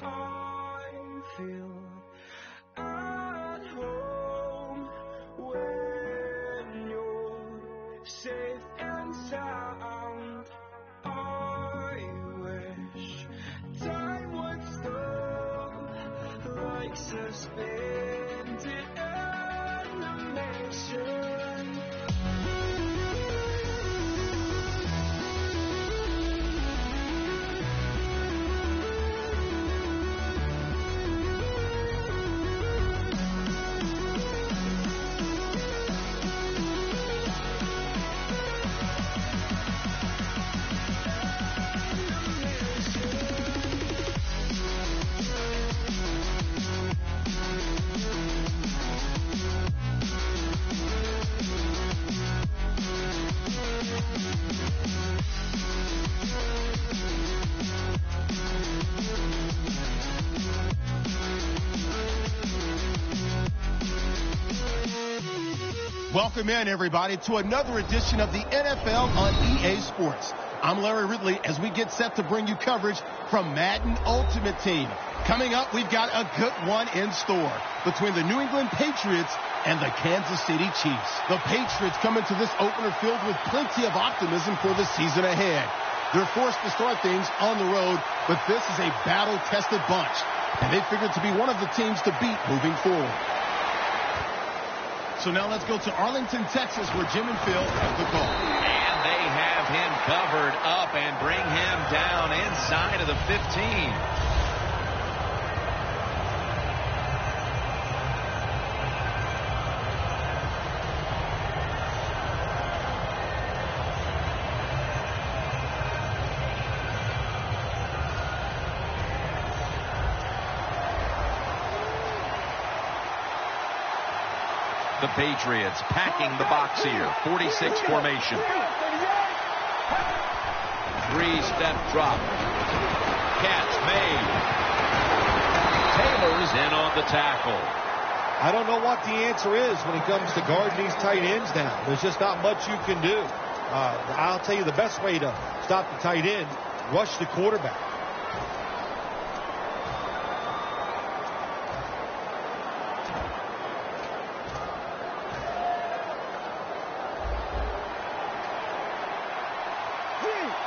I feel at home when you're safe and sound. I wish time would stop like suspended animation. Welcome in, everybody, to another edition of the NFL on EA Sports. I'm Larry Ridley as we get set to bring you coverage from Madden Ultimate Team. Coming up, we've got a good one in store between the New England Patriots and the Kansas City Chiefs. The Patriots come into this opener filled with plenty of optimism for the season ahead. They're forced to start things on the road, but this is a battle-tested bunch, and they figured to be one of the teams to beat moving forward. So now let's go to Arlington, Texas, where Jim and Phil have the call. And they have him covered up and bring him down inside of the 15. The Patriots packing the box here. 46 formation. Three-step drop. Catch made. Taylor's in on the tackle. I don't know what the answer is when it comes to guarding these tight ends now. There's just not much you can do. I'll tell you the best way to stop the tight end, rush the quarterback.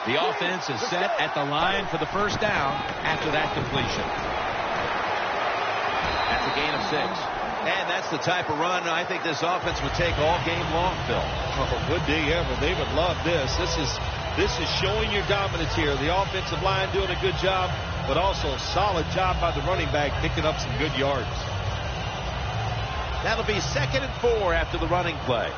The offense is set at the line for the first down after that completion. That's a gain of 6. And that's the type of run I think this offense would take all game long, Phil. Oh, would they ever? They would love this. This is showing your dominance here. The offensive line doing a good job, but also a solid job by the running back picking up some good yards. That'll be 2nd and 4 after the running play.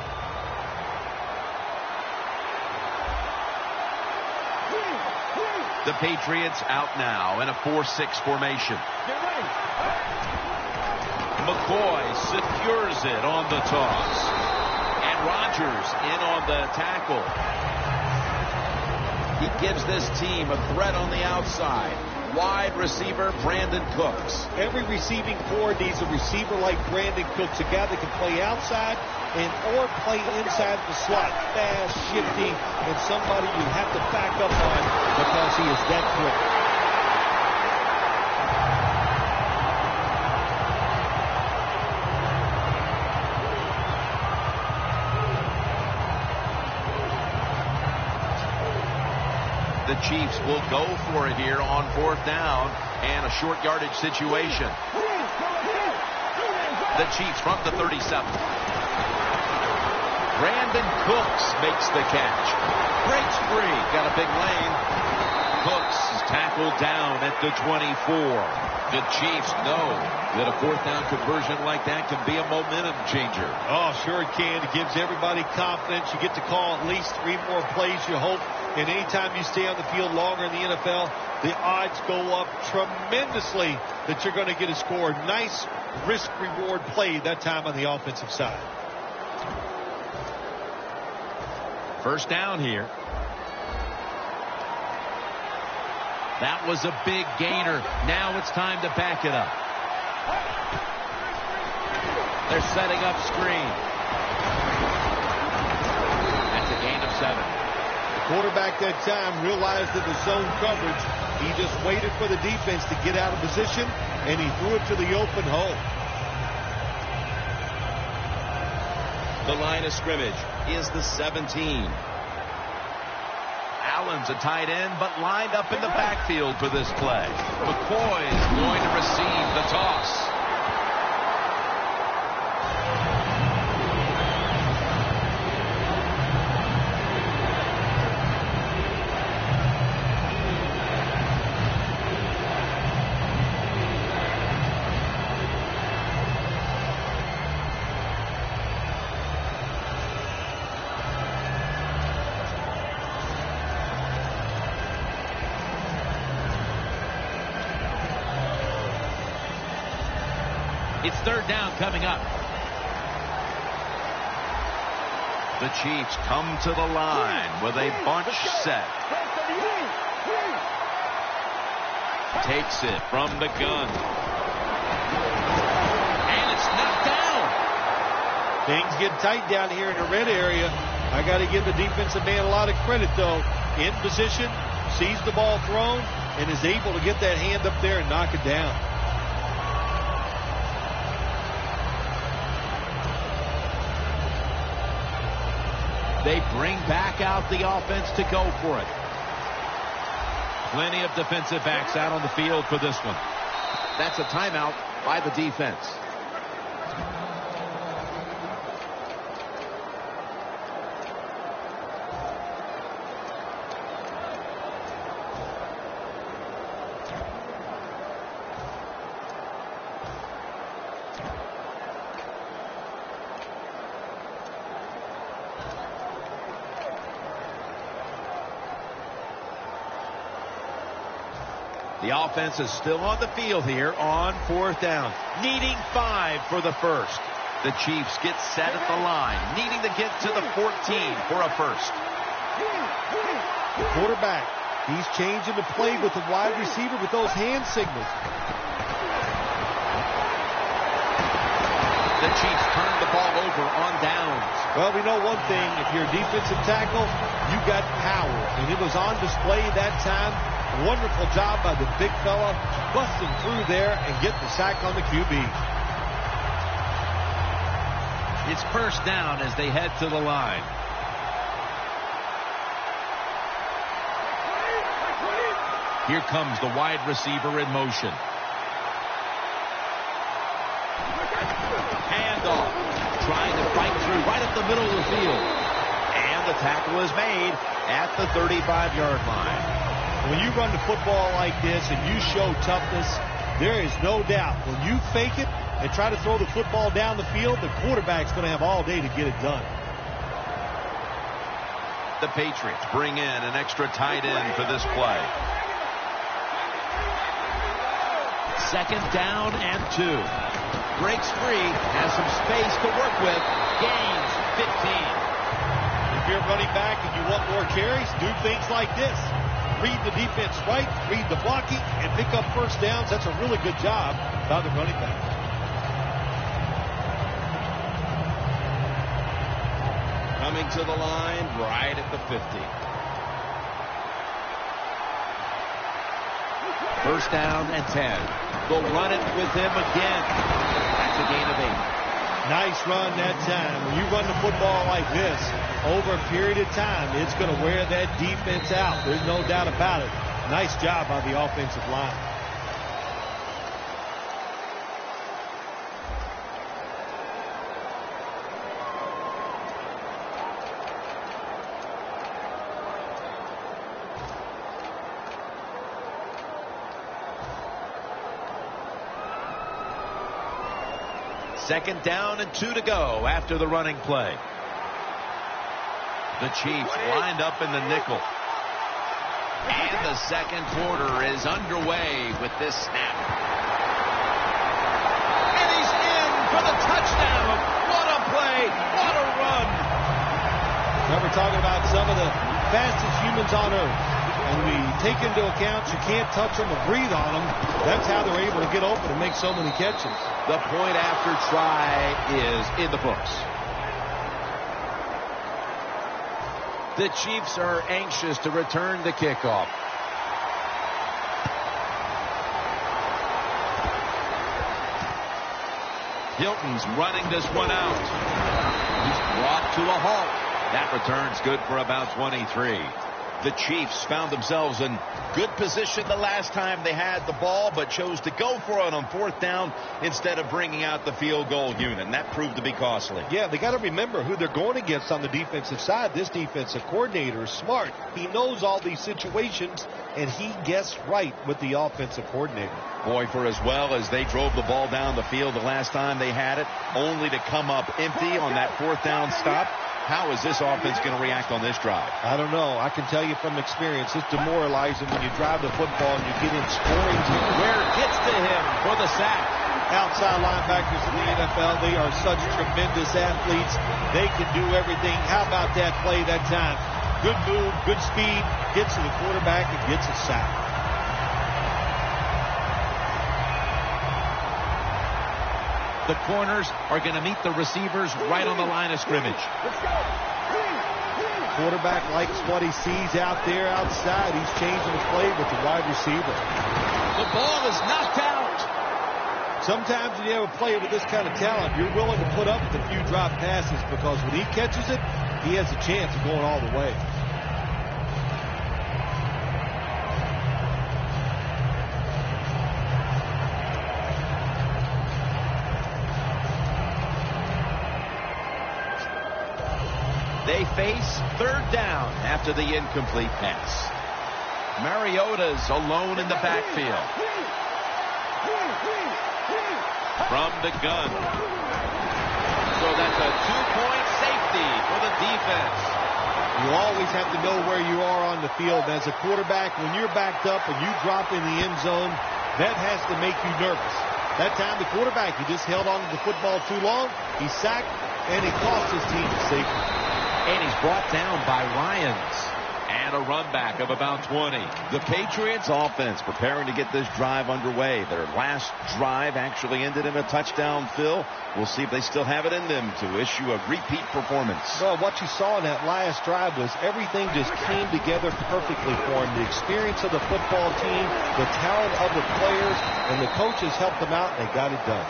The Patriots out now in a 4-6 formation. McCoy secures it on the toss. And Rodgers in on the tackle. He gives this team a threat on the outside. Wide receiver Brandon Cooks. Every receiving core needs a receiver like Brandon Cooks, a guy that can play outside or play inside the slot. Fast, shifty, and somebody you have to back up on because he is that quick. The Chiefs will go for it here on 4th down and a short yardage situation. The Chiefs from the 37. Brandon Cooks makes the catch. Breaks free. Got a big lane. Cooks is tackled down at the 24. The Chiefs know that a 4th down conversion like that can be a momentum changer. Oh, sure it can. It gives everybody confidence. You get to call at least 3 more plays, you hope. And anytime you stay on the field longer in the NFL, the odds go up tremendously that you're going to get a score. Nice risk-reward play that time on the offensive side. First down here. That was a big gainer. Now it's time to back it up. They're setting up screen. That's a gain of 7. Quarterback that time realized that the zone coverage He just waited for the defense to get out of position, and he threw it to the open hole. The line of scrimmage is the 17. Allen's a tight end, but lined up in the backfield for this play. McCoy's going to receive the toss. It's third down coming up. The Chiefs come to the line with a bunch set. Takes it from the gun. And it's knocked down. Things get tight down here in the red area. I got to give the defensive man a lot of credit, though. In position, sees the ball thrown, and is able to get that hand up there and knock it down. They bring back out the offense to go for it. Plenty of defensive backs out on the field for this one. That's a timeout by the defense. The offense is still on the field here on fourth down, needing 5 for the first. The Chiefs get set at the line, needing to get to the 14 for a first. The quarterback, he's changing the play with the wide receiver with those hand signals. The Chiefs turn the ball over on downs. Well, we know one thing. If you're a defensive tackle, you got power, and it was on display that time. Wonderful job by the big fella, busting through there and get the sack on the QB. It's first down as they head to the line. Here comes the wide receiver in motion. Handoff, trying to fight through right up the middle of the field. And the tackle is made at the 35-yard line. When you run the football like this and you show toughness, there is no doubt when you fake it and try to throw the football down the field, the quarterback's going to have all day to get it done. The Patriots bring in an extra tight end for this play. Second down and 2. Breaks free, has some space to work with, gains 15. If you're running back and you want more carries, do things like this. Read the defense right, read the blocking, and pick up first downs. That's a really good job by the running back. Coming to the line right at the 50. First down and 10. They'll run it with him again. That's a gain of 8. Nice run that time. When you run the football like this, over a period of time, it's going to wear that defense out. There's no doubt about it. Nice job by the offensive line. Second down and 2 to go after the running play. The Chiefs lined up in the nickel. And the second quarter is underway with this snap. And he's in for the touchdown. What a play. What a run. Now we're talking about some of the fastest humans on earth. And we take into account you can't touch them or breathe on them. That's how they're able to get open and make so many catches. The point after try is in the books. The Chiefs are anxious to return the kickoff. Hilton's running this one out. He's brought to a halt. That return's good for about 23. The Chiefs found themselves in good position the last time they had the ball, but chose to go for it on 4th down instead of bringing out the field goal unit, and that proved to be costly. Yeah, they got to remember who they're going against on the defensive side. This defensive coordinator is smart. He knows all these situations, and he guessed right with the offensive coordinator. Boy, for as well as they drove the ball down the field the last time they had it, only to come up empty on that 4th down stop. How is this offense going to react on this drive? I don't know. I can tell you from experience, it's demoralizing when you drive the football and you get in scoring. Where it gets to him for the sack. Outside linebackers in the NFL, they are such tremendous athletes. They can do everything. How about that play that time? Good move, good speed, gets to the quarterback and gets a sack. The corners are going to meet the receivers right on the line of scrimmage. Quarterback likes what he sees out there outside. He's changing the play with the wide receiver. The ball is knocked out. Sometimes when you have a player with this kind of talent, you're willing to put up with a few drop passes because when he catches it, he has a chance of going all the way. They face 3rd down after the incomplete pass. Mariota's alone in the backfield. From the gun. So that's a 2-point safety for the defense. You always have to know where you are on the field. As a quarterback, when you're backed up and you drop in the end zone, that has to make you nervous. That time, the quarterback, he just held on to the football too long. He sacked, and he cost his team a safety. And he's brought down by Ryans. And a run back of about 20. The Patriots offense preparing to get this drive underway. Their last drive actually ended in a touchdown, Phil. We'll see if they still have it in them to issue a repeat performance. Well, what you saw in that last drive was everything just came together perfectly for him. The experience of the football team, the talent of the players, and the coaches helped them out, and they got it done.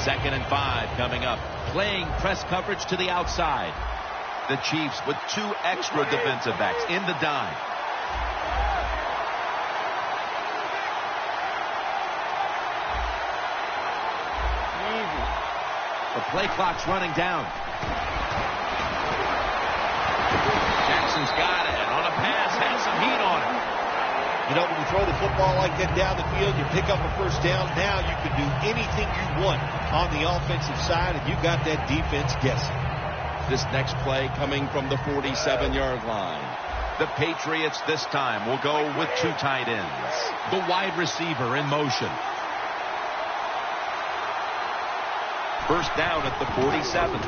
2nd and 5 coming up. Playing press coverage to the outside. The Chiefs with 2 extra defensive backs in the dime. The play clock's running down. Jackson's got it on a pass. Has some heat on it. You know, when you throw the football like that down the field, you pick up a 1st down. Now you can do anything you want on the offensive side, and you got that defense guessing. This next play coming from the 47-yard line. The Patriots this time will go with 2 tight ends. The wide receiver in motion. 1st down at the 47.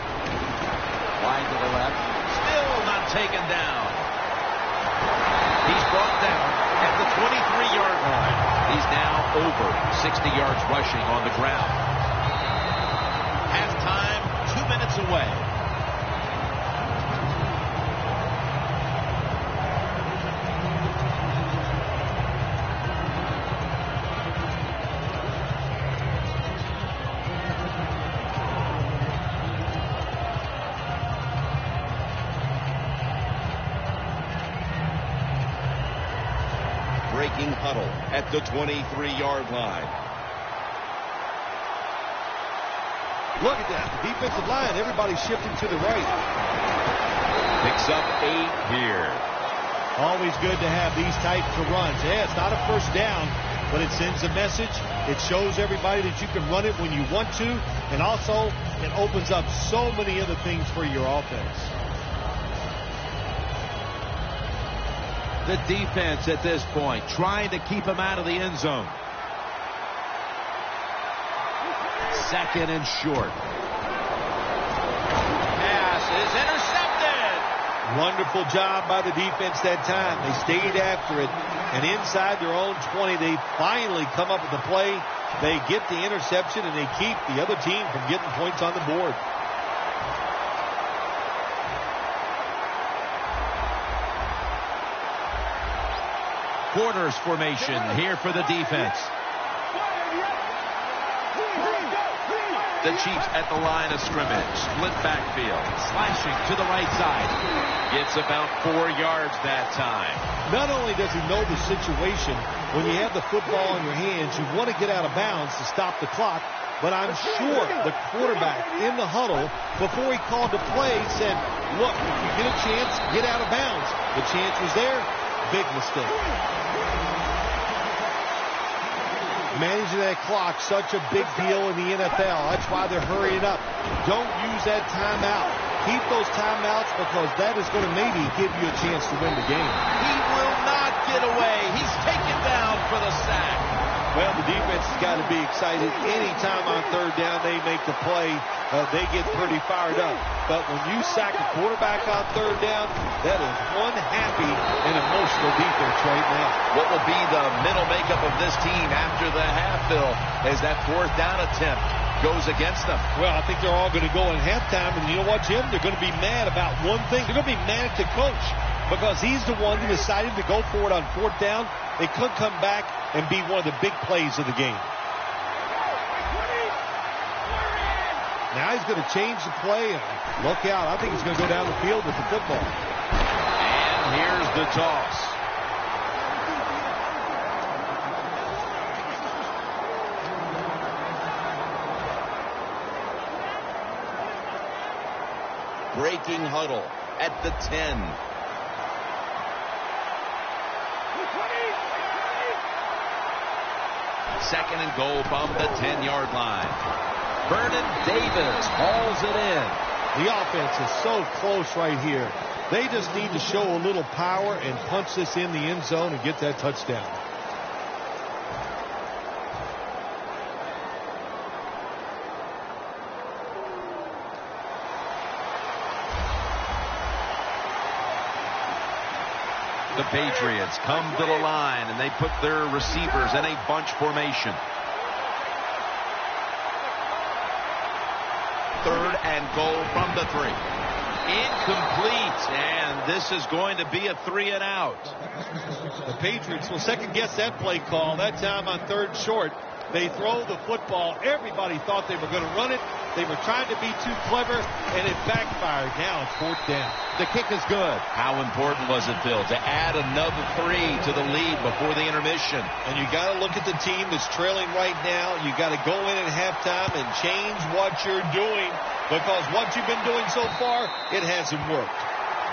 Wide to the left. Still not taken down. He's brought down at the 23-yard line. He's now over 60 yards rushing on the ground. Halftime, 2 minutes away. Breaking huddle at the 23-yard line. Look at that. The defensive line, everybody's shifting to the right. Picks up 8 here. Always good to have these types of runs. Yeah, it's not a 1st down, but it sends a message. It shows everybody that you can run it when you want to, and also it opens up so many other things for your offense. The defense at this point trying to keep him out of the end zone. 2nd and short. Pass is intercepted. Wonderful job by the defense that time. They stayed after it, and inside their own 20, they finally come up with the play. They get the interception, and they keep the other team from getting points on the board. Quarters formation here for the defense. The Chiefs at the line of scrimmage. Split backfield. Slashing to the right side. Gets about 4 yards that time. Not only does he know the situation, when you have the football in your hands, you want to get out of bounds to stop the clock. But I'm sure the quarterback in the huddle, before he called the play, said, look, if you get a chance, get out of bounds. The chance was there. Big mistake. Managing that clock, such a big deal in the NFL. That's why they're hurrying up. Don't use that timeout. Keep those timeouts because that is going to maybe give you a chance to win the game. He will not get away. He's taken down for the sack. Well, the defense has got to be excited. Anytime on third down they make the play, they get pretty fired up. But when you sack a quarterback on third down, that is one happy and emotional defense right now. What will be the mental makeup of this team after the half, Bill, as that fourth down attempt goes against them? Well, I think they're all going to go in halftime, and you know what, Jim? They're going to be mad about one thing. They're going to be mad at the coach because he's the one who decided to go for it on fourth down. It could come back and be one of the big plays of the game. Now he's going to change the play. And look out. I think he's going to go down the field with the football. And here's the toss. Breaking huddle at the 10. Second and goal from the 10-yard line. Vernon Davis hauls it in. The offense is so close right here. They just need to show a little power and punch this in the end zone and get that touchdown. The Patriots come to the line, and they put their receivers in a bunch formation. Third and goal from the 3. Incomplete, and this is going to be a 3 and out. The Patriots will second guess that play call. That time on third short, they throw the football. Everybody thought they were going to run it. They were trying to be too clever, and it backfired. Now it's fourth down. The kick is good. How important was it, Phil, to add another 3 to the lead before the intermission? And you got to look at the team that's trailing right now. You got to go in at halftime and change what you're doing, because what you've been doing so far, it hasn't worked.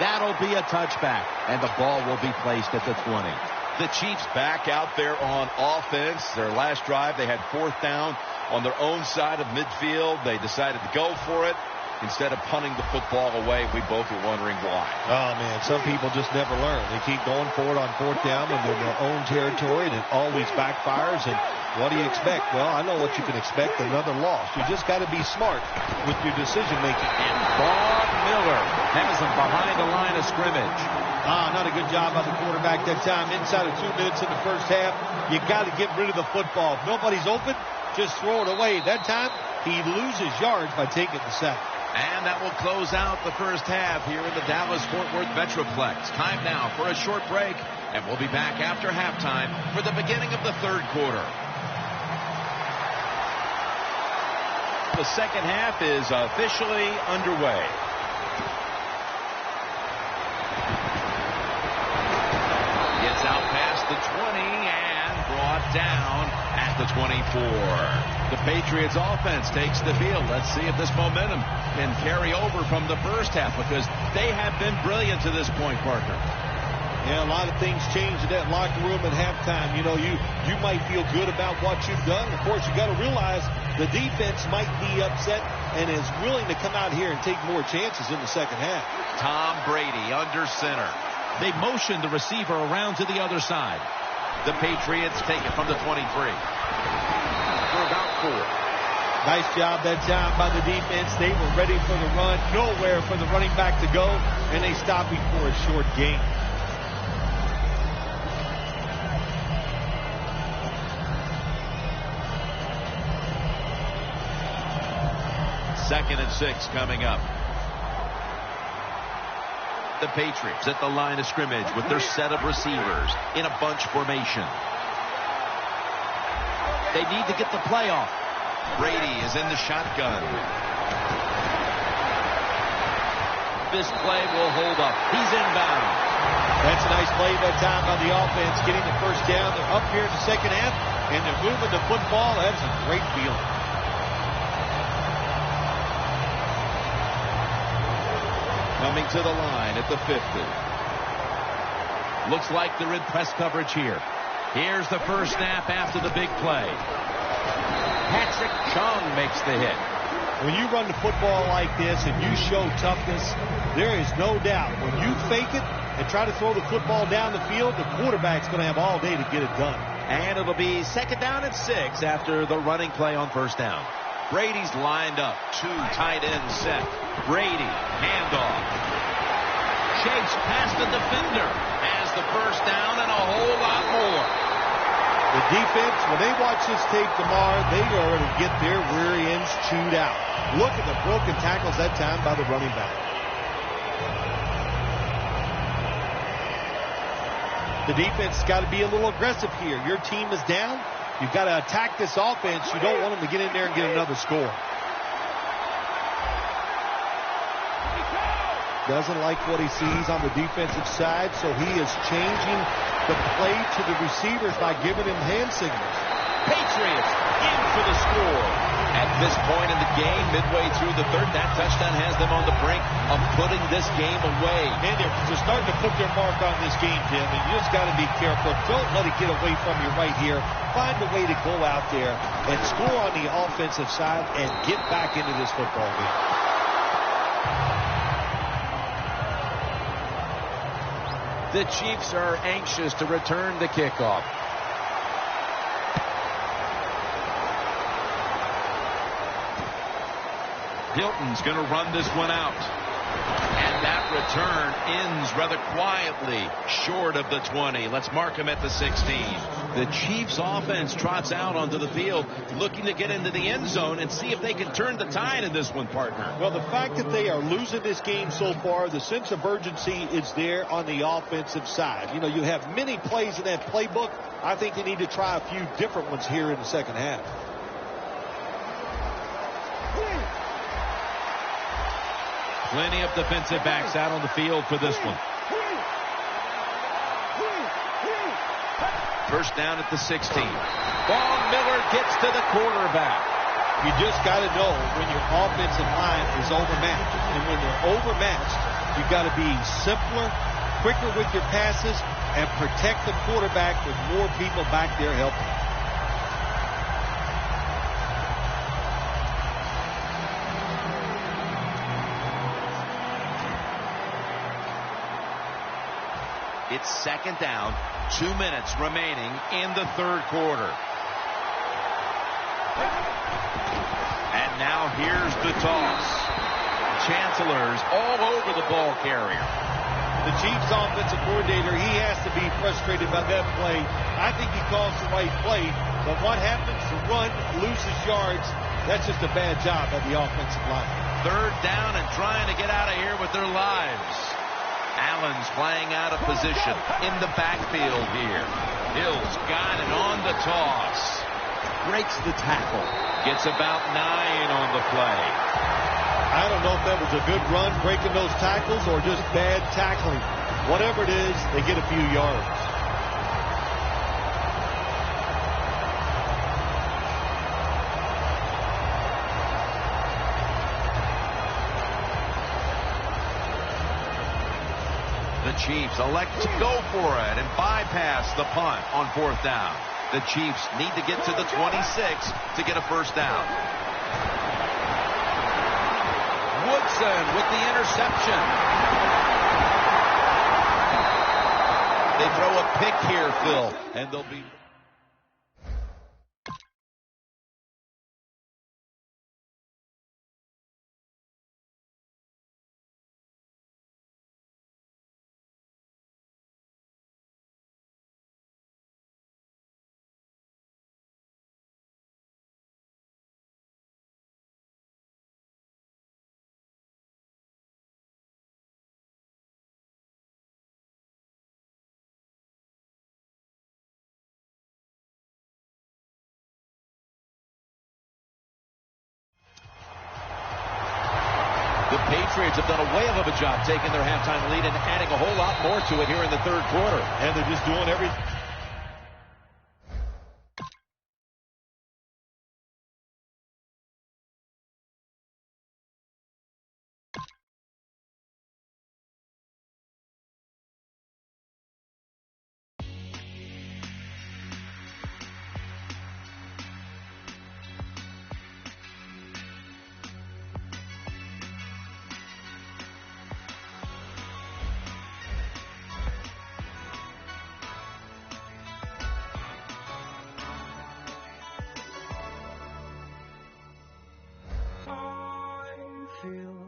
That'll be a touchback, and the ball will be placed at the 20. The Chiefs back out there on offense. Their last drive, they had fourth down on their own side of midfield. They decided to go for it instead of punting the football away. We both were wondering why. Oh, man, some people just never learn. They keep going for it on fourth down when they're in their own territory, and it always backfires. And what do you expect? Well, I know what you can expect, another loss. You just got to be smart with your decision-making. And Bob Miller has them behind the line of scrimmage. Not a good job by the quarterback that time. Inside of 2 minutes in the first half, you got to get rid of the football. If nobody's open, just throw it away. That time, he loses yards by taking the sack. And that will close out the first half here in the Dallas-Fort Worth Metroplex. Time now for a short break, and we'll be back after halftime for the beginning of the third quarter. The second half is officially underway. Gets out past the 20 and brought down at the 24. The Patriots offense takes the field. Let's see if this momentum can carry over from the first half, because they have been brilliant to this point, partner. Yeah, a lot of things changed in that locker room at halftime. You know, you might feel good about what you've done. Of course, you got to realize the defense might be upset and is willing to come out here and take more chances in the second half. Tom Brady under center. They motion the receiver around to the other side. The Patriots take it from the 23. For about 4. Nice job that time by the defense. They were ready for the run. Nowhere for the running back to go, and they stopped him for a short gain. Second and 6 coming up. The Patriots at the line of scrimmage with their set of receivers in a bunch formation. They need to get the play off. Brady is in the shotgun. This play will hold up. He's inbound. That's a nice play that time by the offense, getting the first down. They're up here in the second half, and they're moving the football. That's a great feeling. Coming to the line at the 50. Looks like they're in press coverage here. Here's the first snap after the big play. Patrick Chung makes the hit. When you run the football like this and you show toughness, there is no doubt when you fake it and try to throw the football down the field, the quarterback's going to have all day to get it done. And it'll be second down and 6 after the running play on first down. Brady's lined up. 2 tight ends set. Brady, handoff. Chase past the defender. Has the first down and a whole lot more. The defense, when they watch this tape tomorrow, they are going to get their rear ends chewed out. Look at the broken tackles that time by the running back. The defense has got to be a little aggressive here. Your team is down. You've got to attack this offense. You don't want them to get in there and get another score. Doesn't like what he sees on the defensive side, so he is changing the play to the receivers by giving him hand signals. Patriots in for the score. At this point in the game, midway through the third, that touchdown has them on the brink of putting this game away. And they're starting to put their mark on this game, Tim, and you just got to be careful. Don't let it get away from you right here. Find a way to go out there and score on the offensive side and get back into this football game. The Chiefs are anxious to return the kickoff. Hilton's going to run this one out. And that return ends rather quietly short of the 20. Let's mark him at the 16. The Chiefs offense trots out onto the field looking to get into the end zone and see if they can turn the tide in this one, partner. Well, the fact that they are losing this game so far, the sense of urgency is there on the offensive side. You know, you have many plays in that playbook. I think they need to try a few different ones here in the second half. Plenty of defensive backs out on the field for this one. First down at the 16. Von Miller gets to the quarterback. You just got to know when your offensive line is overmatched. And when they're overmatched, you've got to be simpler, quicker with your passes, and protect the quarterback with more people back there helping. It's second down, 2 minutes remaining in the third quarter. And now here's the toss. Chancellor's all over the ball carrier. The Chiefs offensive coordinator, he has to be frustrated by that play. I think he calls the right play, but what happens? The run loses yards. That's just a bad job by the offensive line. Third down and trying to get out of here with their lives. Allen's playing out of position in the backfield here. Hill's got it on the toss. Breaks the tackle. Gets about 9 on the play. I don't know if that was a good run breaking those tackles or just bad tackling. Whatever it is, they get a few yards. The Chiefs elect to go for it and bypass the punt on fourth down. The Chiefs need to get to the 26 to get a first down. Woodson with the interception. They throw a pick here, Phil, and they'll be... Patriots have done a way of a job taking their halftime lead and adding a whole lot more to it here in the third quarter. And they're just doing everything. I feel